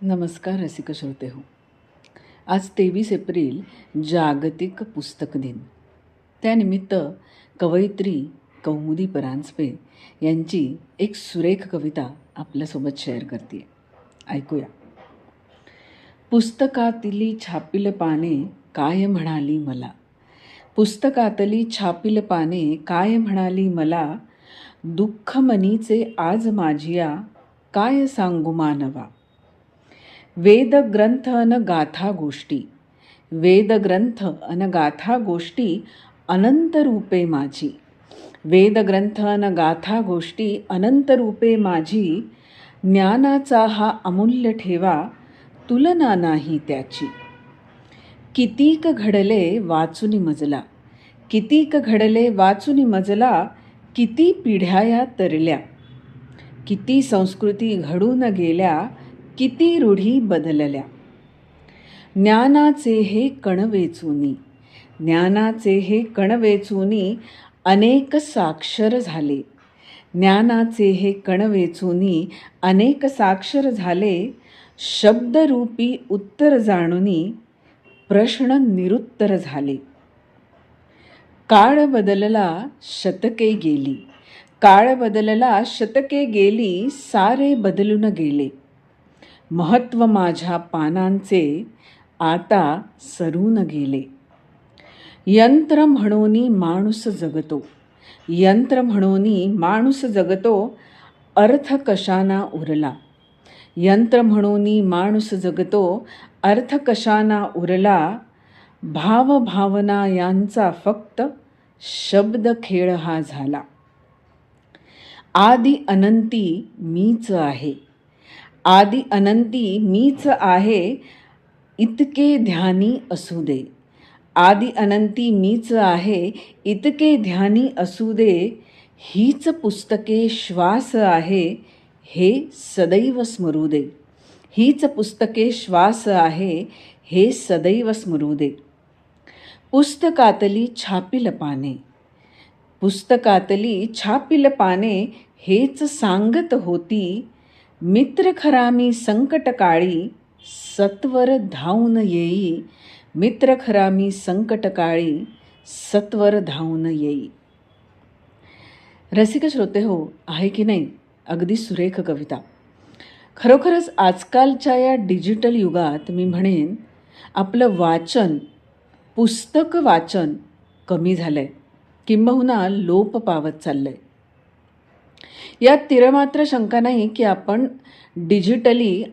नमस्कार रसिक श्रोते हो. आज 23 एप्रिल जागतिक पुस्तक दिन. त्यानिमित्त कवयित्री कौमुदी परांजपे यांची एक सुरेख कविता आपल्यासोबत शेअर करते. ऐकूया. पुस्तकातली छापील पाने काय म्हणाली मला, पुस्तकातली छापील पाने काय म्हणाली मला, दुःख मनीचे आज माझिया काय सांगू मानवा. वेद ग्रंथ अन गाथा गोष्टी, वेद ग्रंथ अन गाथा गोष्टी अनंत रूपे माझी, वेद ग्रंथ अन गाथा गोष्टी अनंत रूपे माझी, ज्ञानाचा हा अमूल्य ठेवा तुलना नाही त्याची. कितीक घडले वाचुनी मजला, कितीक घडले वाचुनी मजला, किती पिढ्या या तरल्या, किती संस्कृती घडून गेल्या, किती रूढी बदलल्या. ज्ञानाचे हे कण वेचुनी, ज्ञानाचे हे कण वेचुनी अनेक साक्षर झाले, ज्ञानाचे हे कण वेचुनी अनेक साक्षर झाले. शब्दरूपी उत्तर जाणुनी प्रश्न निरुत्तर झाले. काळ बदलला शतके गेली, काळ बदलला शतके गेली, सारे बदलून गेले. महत्त्व माझ्या पानांचे आता सरून गेले. यंत्र म्हणून माणूस जगतो, यंत्र म्हणून माणूस जगतो, अर्थ कशाना उरला. यंत्र म्हणून माणूस जगतो, अर्थ कशाना उरला. भावभावना यांचा फक्त शब्द खेळ हा झाला. आदि अनंती मीच आहे, आदि अनंती मीच आहे, इतके ध्यानी असू दे. आदि अनंती मीच आहे, इतके ध्यानी असू दे. हीच पुस्तके श्वास आहे, हे सदैव स्मरू दे. हीच पुस्तके श्वास आहे, हे सदैव स्मरू दे. पुस्तकातली छापील पाने, पुस्तकातली छापील पाने हेच सांगत होती. मित्र खरा मी संकटकाळी सत्वर धावून येई, मित्र खरा मी संकटकाळी सत्वर धावून येई. रसिक श्रोते हो, आहे की नाही अगदी सुरेख कविता. खरोखरच आजकालच्या या डिजिटल युगात मी म्हणेन आपलं वाचन, पुस्तक वाचन कमी झालं आहे, किंबहुना लोप पावत चाललं आहे. यात तिरमात्र शंका नाही की आपण डिजिटली